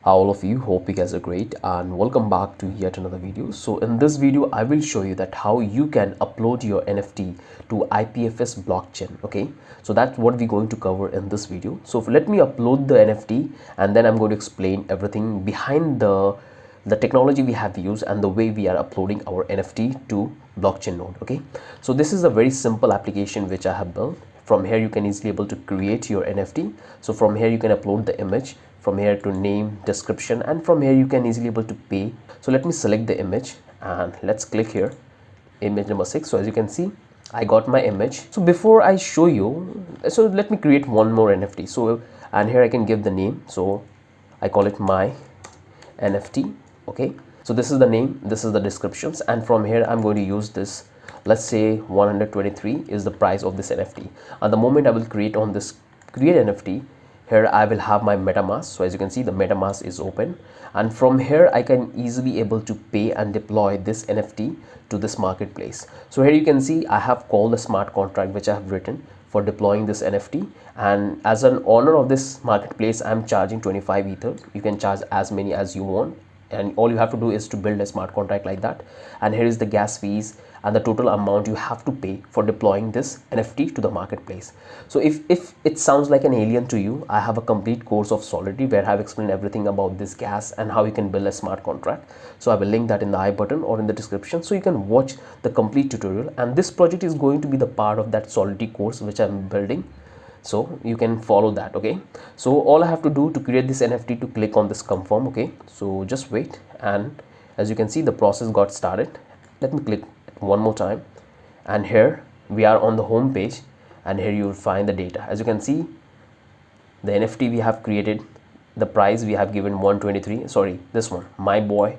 All of you, hope you guys are great and welcome back to yet another video. So in this video I will show you that how you can upload your NFT to IPFS blockchain. Okay, so that's what we're going to cover in this video. So let me upload the NFT and then I'm going to explain everything behind the technology we have used and the way we are uploading our NFT to blockchain node. Okay, so this is a very simple application which I have built. From here you can easily able to create your NFT. So from here you can upload the image, from here to name, description, and from here you can easily able to pay. So let me select the image and let's click here, image number 6. So as you can see, I got my image. So before I show you, so let me create one more NFT. So and here I can give the name, so I call it my NFT. Okay, so this is the name, this is the descriptions, and from here I'm going to use this. Let's say 123 is the price of this NFT. At the moment I will create on this create NFT, here I will have my MetaMask. So as you can see, the MetaMask is open, and from here I can easily able to pay and deploy this NFT to this marketplace. So here you can see I have called the smart contract which I have written for deploying this NFT, and as an owner of this marketplace I'm charging 25 ether. You can charge as many as you want, and all you have to do is to build a smart contract like that. And here is the gas fees and the total amount you have to pay for deploying this NFT to the marketplace. So if it sounds like an alien to you, I have a complete course of Solidity where I have explained everything about this gas and how you can build a smart contract. So I will link that in the I button or in the description, so you can watch the complete tutorial. And this project is going to be the part of that Solidity course which I'm building, so you can follow that. Okay, so all I have to do to create this NFT to click on this confirm. Okay, so just wait, and as you can see the process got started. Let me click one more time, and here we are on the home page, and here you will find the data. As you can see, the NFT we have created, the price we have given 123. Sorry, this one, my boy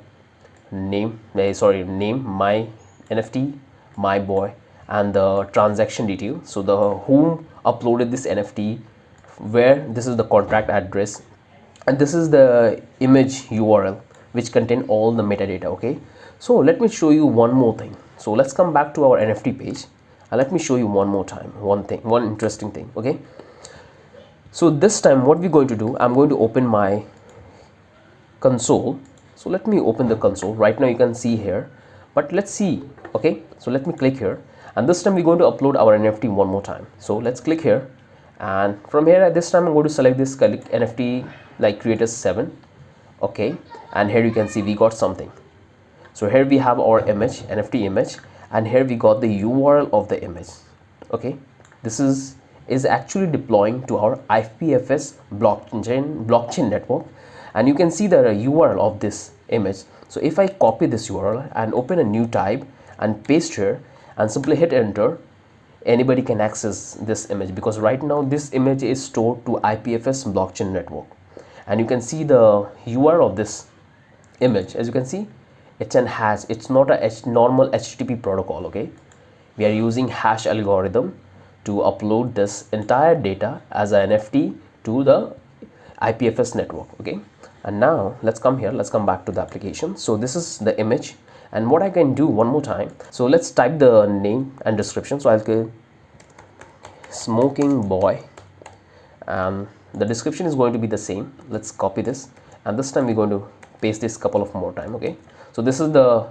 name, name, my NFT, my boy, and the transaction detail. So the whom uploaded this NFT, where this is the contract address, and this is the image URL which contain all the metadata. Okay, so let me show you one more thing. So let's come back to our NFT page and let me show you one more time one interesting thing. Okay, so this time what we're going to do, I'm going to open my console. So let me open the console. Right now you can see here, but let's see. Okay, so let me click here, and this time we're going to upload our NFT one more time. So let's click here, and from here at this time I'm going to select this NFT like creator 7. Okay, and here you can see we got something. So here we have our image, NFT image, and here we got the URL of the image. Okay, this is actually deploying to our IPFS blockchain network, and you can see the URL of this image. So if I copy this URL and open a new tab and paste here and simply hit enter, anybody can access this image, because right now this image is stored to IPFS blockchain network. And you can see the URL of this image. As you can see, it's an hash, it's not a normal HTTP protocol. Okay, we are using hash algorithm to upload this entire data as an NFT to the IPFS network. Okay, and now let's come here, let's come back to the application. So this is the image, and what I can do one more time, so let's type the name and description. So I'll go smoking boy, and the description is going to be the same. Let's copy this, and this time we're going to paste this couple of more time. Okay, so this is the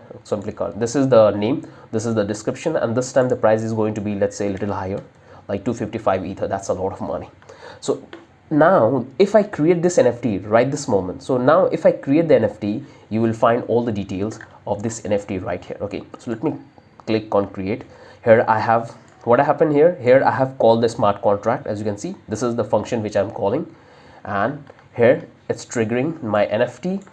this is the name, this is the description, and this time the price is going to be, let's say, a little higher, like 255 ether. That's a lot of money. So now if I create this NFT right this moment, so now if I create the NFT, you will find all the details of this NFT right here. Okay, so let me click on create. Here I have what happened here. Here I have called the smart contract. As you can see, this is the function which I'm calling, and here it's triggering my NFT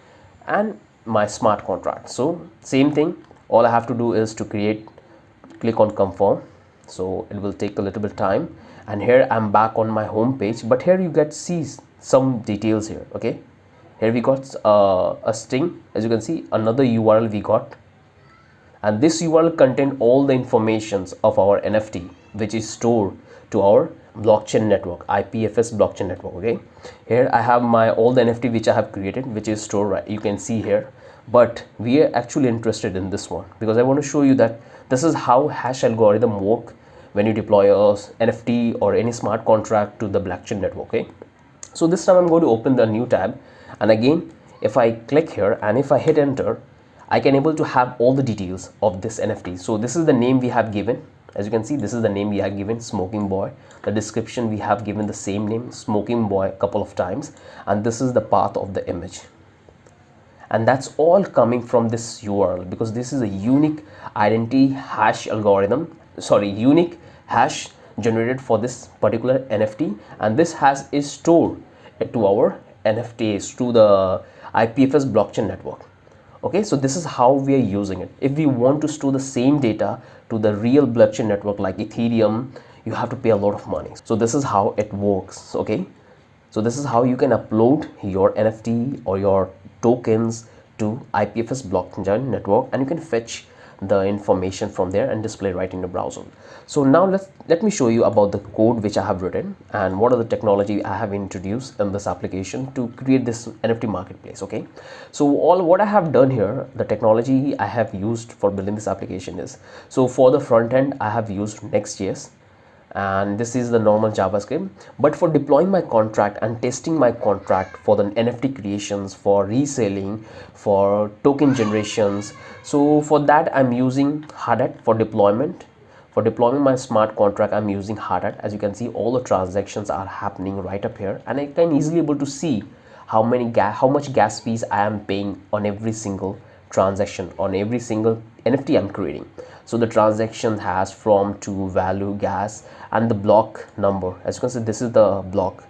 and my smart contract. So same thing, all I have to do is to click on confirm. So it will take a little bit time, and here I'm back on my home page, but here you get see some details here. Okay, here we got a string. As you can see, another URL we got, and this URL contain all the informations of our NFT which is stored to our blockchain network, IPFS blockchain network. Okay, here I have my all the NFT which I have created, which is stored right, you can see here. But we are actually interested in this one because I want to show you that this is how hash algorithm work when you deploy a NFT or any smart contract to the blockchain network. Okay, so this time I'm going to open the new tab, and again if I click here and if I hit enter, I can able to have all the details of this NFT. So this is the name we have given. As you can see, this is the name we have given, Smoking Boy. The description, we have given the same name, Smoking Boy, a couple of times, and this is the path of the image. And that's all coming from this URL, because this is a unique identity hash algorithm, sorry, unique hash generated for this particular NFT, and this hash is stored to our NFTs, to the IPFS blockchain network. Okay, so this is how we are using it. If we want to store the same data to the real blockchain network like Ethereum, you have to pay a lot of money. So this is how it works. Okay, so this is how you can upload your NFT or your tokens to IPFS blockchain network, and you can fetch the information from there and display right in the browser. So now let me show you about the code which I have written and what are the technology I have introduced in this application to create this NFT marketplace. Okay, so what I have done here, the technology I have used for building this application is, so for the front end I have used Next.js, and this is the normal JavaScript. But for deploying my contract and testing my contract for the NFT creations, for reselling, for token generations, so for that I'm using Hardhat for deployment. For deploying my smart contract, I'm using Hardhat. As you can see, all the transactions are happening right up here, and I can easily able to see how much gas fees I am paying on every single transaction, on every single NFT I'm creating. So the transaction has from, to, value, gas, and the block number. As you can see, this is the block.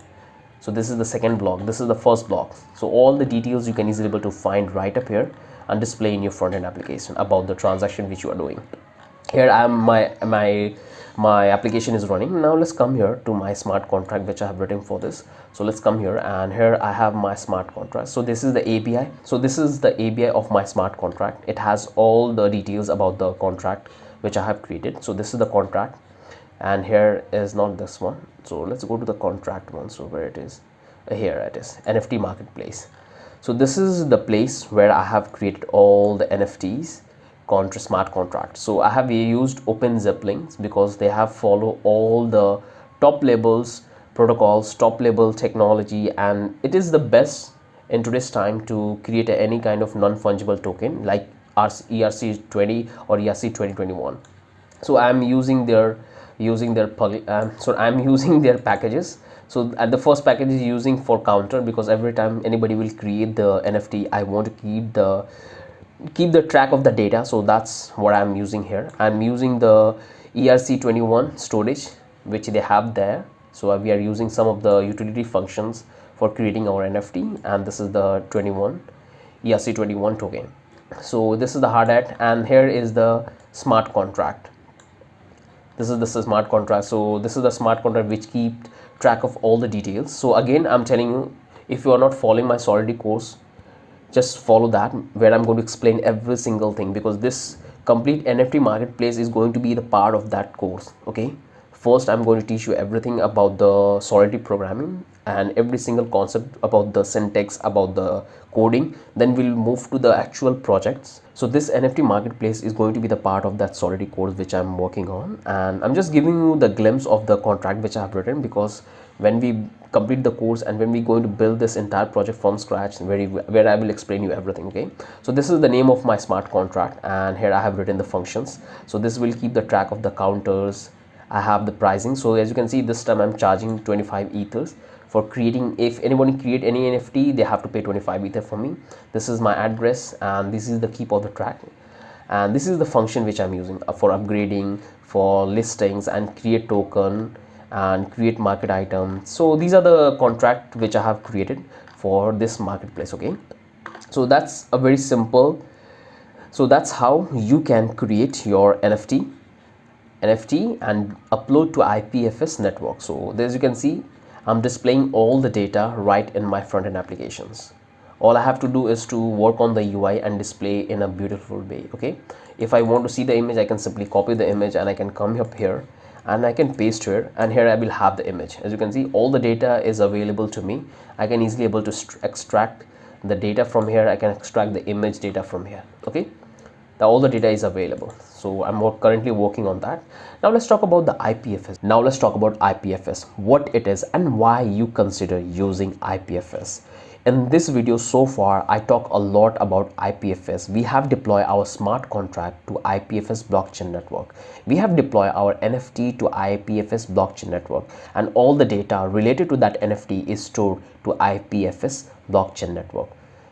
So this is the second block, this is the first block. So all the details you can easily able to find right up here and display in your front-end application about the transaction which you are doing. Here I am, my application is running. Now let's come here to my smart contract which I have written for this. So let's come here, and here I have my smart contract. So this is the API. So this is the API of my smart contract. It has all the details about the contract which I have created. So this is the contract, and here is not this one. So let's go to the contract one. So where it is, here it is, NFT marketplace. So this is the place where I have created all the NFTs smart contract. So I have used OpenZip links because they have follow all the top levels protocols, top level technology, and it is the best in today's time to create any kind of non-fungible token like ERC20 or ERC 2021. So I'm using their I'm using their packages. So at the first package is using for counter, because every time anybody will create the NFT, I want to keep the track of the data. So that's what I'm using here. I'm using the ERC21 storage which they have there. So we are using some of the utility functions for creating our NFT, and this is the ERC21 token. So this is the hard hat, and here is the smart contract. This is the smart contract. So this is the smart contract which keep track of all the details. So again, I'm telling you, if you are not following my Solidity course, just follow that, where I'm going to explain every single thing, because this complete NFT marketplace is going to be the part of that course. Okay, first I'm going to teach you everything about the Solidity programming and every single concept about the syntax, about the coding. Then we'll move to the actual projects. So this NFT marketplace is going to be the part of that Solidity course which I'm working on, and I'm just giving you the glimpse of the contract which I have written, because when we complete the course and when we're going to build this entire project from scratch, where I will explain you everything. Okay, so this is the name of my smart contract, and here I have written the functions. So this will keep the track of the counters. I have the pricing. So as you can see, this time I'm charging 25 ethers for creating. If anybody create any NFT, they have to pay 25 ether for me. This is my address, and this is the keep of the track, and this is the function which I'm using for upgrading, for listings, and create token and create market item. So these are the contract which I have created for this marketplace. Okay, so that's a very simple. So that's how you can create your NFT and upload to IPFS network. So as you can see, I'm displaying all the data right in my front-end applications. All I have to do is to work on the UI and display in a beautiful way. Okay, if I want to see the image, I can simply copy the image and I can come up here and I can paste here, and here I will have the image. As you can see, all the data is available to me. I can easily able to extract the data from here. I can extract the image data from here. Okay, all the data is available. So I'm currently working on that. Now let's talk about the IPFS. Now let's talk about IPFS, what it is and why you consider using IPFS In this video so far, I talk a lot about IPFS. We have deployed our smart contract to IPFS blockchain network. We have deployed our NFT to IPFS blockchain network, and all the data related to that NFT is stored to IPFS blockchain network.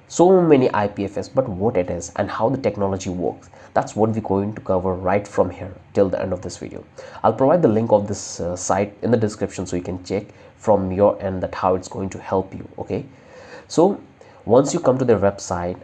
So many IPFS, but what it is and how the technology works, that's what we're going to cover right from here till the end of this video. I'll provide the link of this site in the description so you can check from your end that how it's going to help you. Okay, so once you come to their website,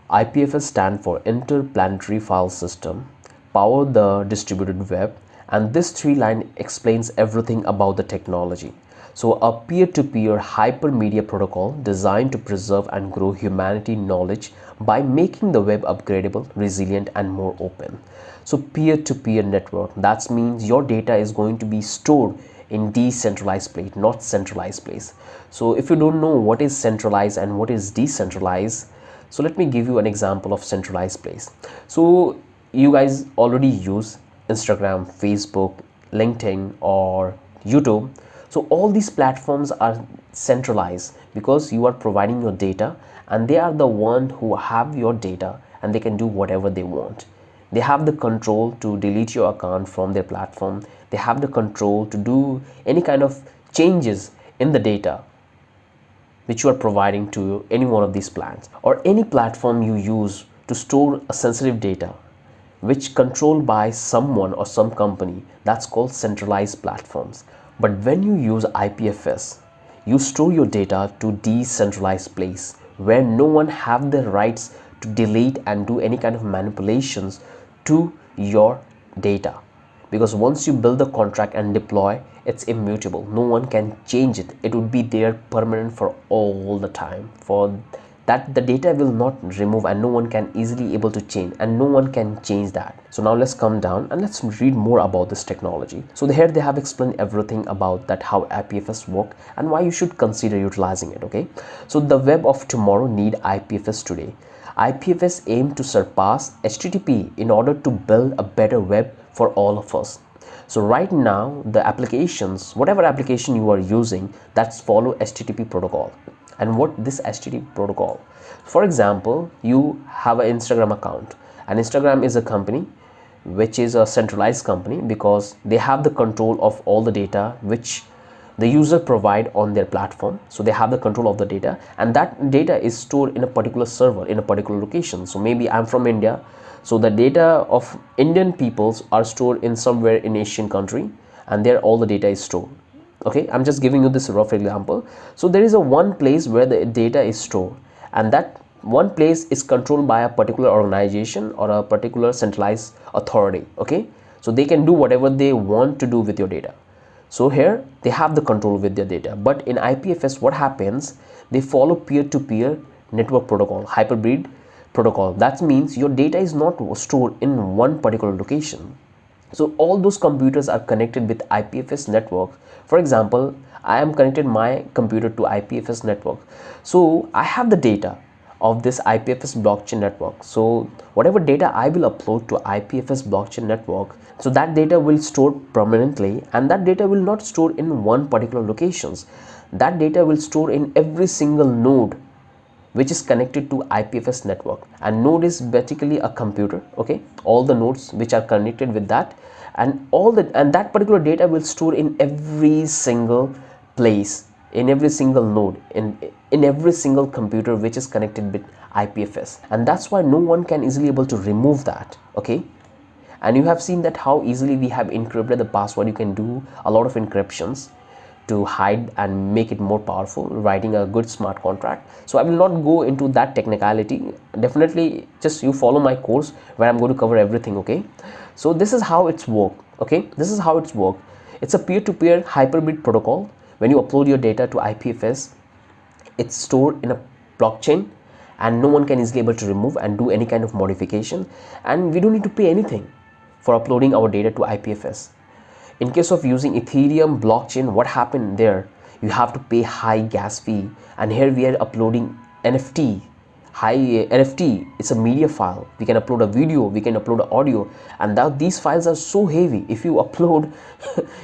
IPFS stand for Interplanetary File System, power the distributed web, and this three line explains everything about the technology. So a peer-to-peer hypermedia protocol designed to preserve and grow humanity knowledge by making the web upgradable, resilient, and more open. So peer-to-peer network, that means your data is going to be stored in decentralized place, not centralized place. So if you don't know what is centralized and what is decentralized, so let me give you an example of centralized place. So you guys already use Instagram, Facebook, LinkedIn, or YouTube. So all these platforms are centralized because you are providing your data, and they are the one who have your data, and they can do whatever they want. They have the control to delete your account from their platform. They have the control to do any kind of changes in the data which you are providing to any one of these plans, or any platform you use to store a sensitive data which controlled by someone or some company. That's called centralized platforms. But when you use IPFS, you store your data to decentralized place where no one have the rights to delete and do any kind of manipulations to your data, because once you build the contract and deploy, it's immutable. No one can change it. It would be there permanent for all the time. For that, the data will not remove, and no one can easily able to change, and no one can change that. So now let's come down and let's read more about this technology. So here they have explained everything about that, how IPFS work and why you should consider utilizing it. Okay, so the web of tomorrow need IPFS today. IPFS aim to surpass HTTP in order to build a better web for all of us. So right now the applications, whatever application you are using, that's follow HTTP protocol. And what this HTTP protocol, for example, you have an Instagram account, and Instagram is a company which is a centralized company because they have the control of all the data which the user provide on their platform. So they have the control of the data, and that data is stored in a particular server in a particular location. So maybe I'm from India, so the data of Indian peoples are stored in somewhere in Asian country, and there all the data is stored. Okay, I'm just giving you this rough example. So there is a one place where the data is stored, and that one place is controlled by a particular organization or a particular centralized authority. Okay, so they can do whatever they want to do with your data. So here they have the control with their data. But in IPFS, what happens, they follow peer-to-peer network protocol, hybrid protocol. That means your data is not stored in one particular location. So all those computers are connected with IPFS network. For example, I am connected my computer to IPFS network. So I have the data of this IPFS blockchain network. So whatever data I will upload to IPFS blockchain network, so that data will store permanently, and that data will not store in one particular locations. That data will store in every single node which is connected to IPFS network. And node is basically a computer. Okay, all the nodes which are connected with that, and that particular data will store in every single place, in every single node, in every single computer which is connected with IPFS. And that's why no one can easily able to remove that. Okay, and you have seen that how easily we have encrypted the password. You can do a lot of encryptions to hide and make it more powerful, writing a good smart contract. So I will not go into that technicality. Definitely just you follow my course where I'm going to cover everything. Okay, so this is how it's work. Okay, this is how it's work. It's a peer-to-peer hyperbit protocol. When you upload your data to IPFS, it's stored in a blockchain, and no one can easily able to remove and do any kind of modification, and we don't need to pay anything for uploading our data to IPFS. In case of using Ethereum blockchain, what happened there? You have to pay high gas fee, and here we are uploading NFT. NFT, it's a media file. We can upload a video, we can upload an audio, and these files are so heavy. If you upload,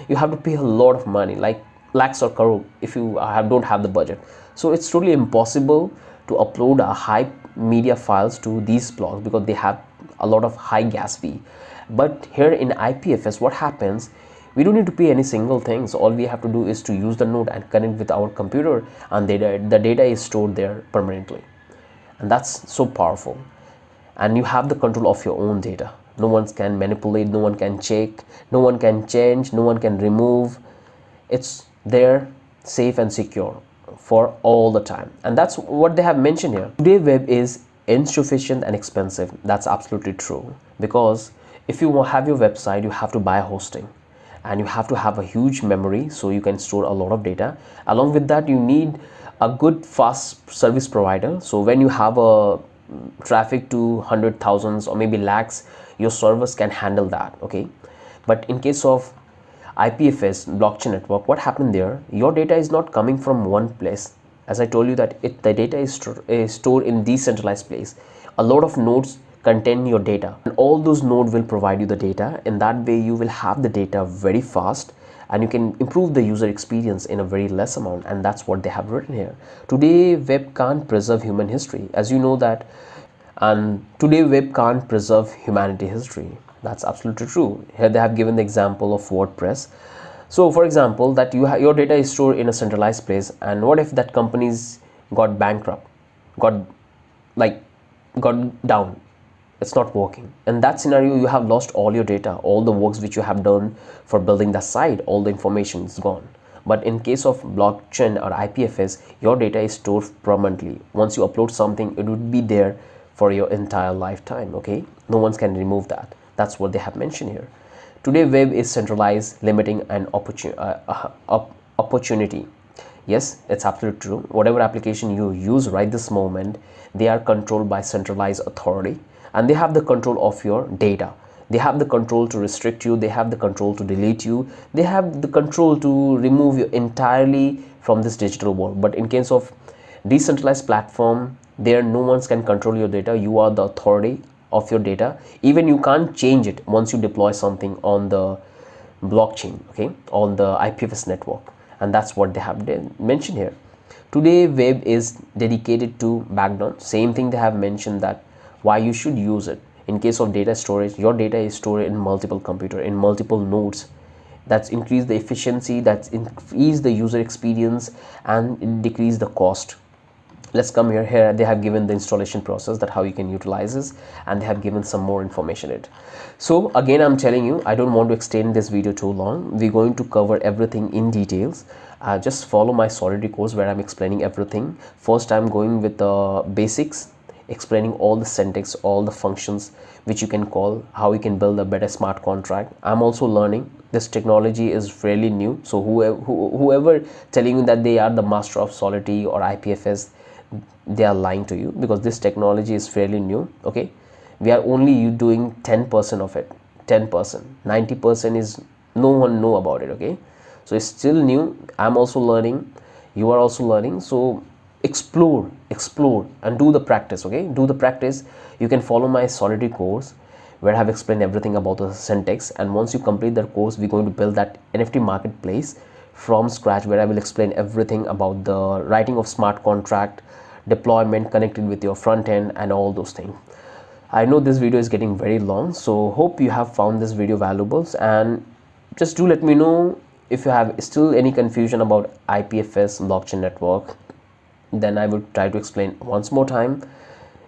you have to pay a lot of money, like lakhs or crore if you don't have the budget. So it's totally impossible to upload a high media files to these blogs because they have a lot of high gas fee. But here in IPFS, what happens, we don't need to pay any single things. All we have to do is to use the node and connect with our computer, and the data is stored there permanently. And that's so powerful. And you have the control of your own data. No one can manipulate, no one can check, no one can change, no one can remove. It's there, safe and secure for all the time. And that's what they have mentioned here. Today web is insufficient and expensive. That's absolutely true, because if you have your website, you have to buy hosting, and you have to have a huge memory so you can store a lot of data. Along with that, you need a good fast service provider. So when you have a traffic to hundred thousands or maybe lakhs, your servers can handle that, okay? But in case of IPFS blockchain network, what happened there, your data is not coming from one place. As I told you that the data is stored in decentralized place. A lot of nodes contain your data, and all those nodes will provide you the data. In that way, you will have the data very fast, and you can improve the user experience in a very less amount. And that's what they have written here. Today web can't preserve human history, as you know that. And today web can't preserve humanity history. That's absolutely true. Here they have given the example of WordPress. So for example, that your data is stored in a centralized place, and what if that company's got bankrupt, got down, it's not working. In that scenario, you have lost all your data, all the works which you have done for building the site, all the information is gone. But in case of blockchain or IPFS, your data is stored permanently. Once you upload something, it would be there for your entire lifetime, okay? No one can remove that. That's what they have mentioned here. Today web is centralized, limiting an opportunity. Yes, it's absolutely true. Whatever application you use right this moment, they are controlled by centralized authority, and they have the control of your data. They have the control to restrict you, they have the control to delete you, they have the control to remove you entirely from this digital world. But in case of decentralized platform, there no one can control your data. You are the authority of your data. Even you can't change it once you deploy something on the blockchain, okay, on the IPFS network. And that's what they have mentioned here. Today web is dedicated to background. Same thing they have mentioned, that why you should use it. In case of data storage, your data is stored in multiple computer, in multiple nodes. That's increase the efficiency, that's increase the user experience, and decrease the cost. Let's come here. They have given the installation process, that how you can utilize this, and they have given some more information in it. So again, I'm telling you, I don't want to extend this video too long. We're going to cover everything in details. Just follow my Solidity course where I'm explaining everything. First, I'm going with the basics, explaining all the syntax, all the functions which you can call, how you can build a better smart contract. I'm also learning. This technology is fairly new, so whoever telling you that they are the master of Solidity or IPFS, they are lying to you, because this technology is fairly new, okay? We are only doing 10% of it. 10%, 90% is no one know about it, okay? So it's still new. I'm also learning, you are also learning. So explore and do the practice, okay? Do the practice. You can follow my Solidity course where I have explained everything about the syntax, and once you complete that course, we're going to build that NFT marketplace from scratch, where I will explain everything about the writing of smart contract, deployment, connected with your front end, and all those things. I know this video is getting very long, so hope you have found this video valuable, and just do let me know if you have still any confusion about IPFS blockchain network. Then I will try to explain once more time.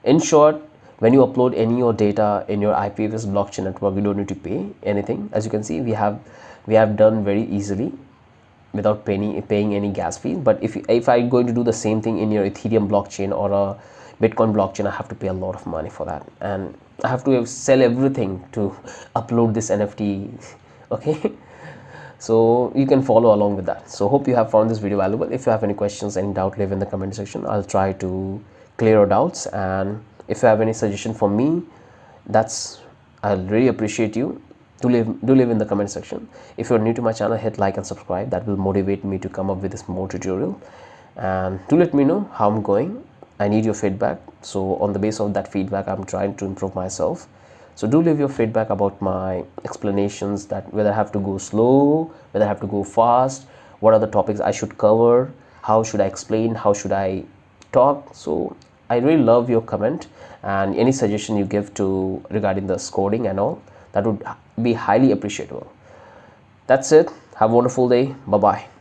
In short, when you upload any of your data in your IPFS blockchain network, you don't need to pay anything. As you can see, we have done very easily without paying any gas fee. But if I'm going to do the same thing in your Ethereum blockchain or a Bitcoin blockchain, I have to pay a lot of money for that, and I have to sell everything to upload this NFT, okay? So you can follow along with that. So hope you have found this video valuable. If you have any questions, any doubt, leave in the comment section. I'll try to clear your doubts, and if you have any suggestion for me, I'll really appreciate you. Do leave in the comment section. If you're new to my channel, hit like and subscribe. That will motivate me to come up with this more tutorial. And do let me know how I'm going. I need your feedback. So on the basis of that feedback, I'm trying to improve myself. So do leave your feedback about my explanations, that whether I have to go slow, whether I have to go fast, what are the topics I should cover, how should I explain, how should I talk. So I really love your comment and any suggestion you give to regarding the coding and all, that would be highly appreciable. That's it. Have a wonderful day. Bye bye.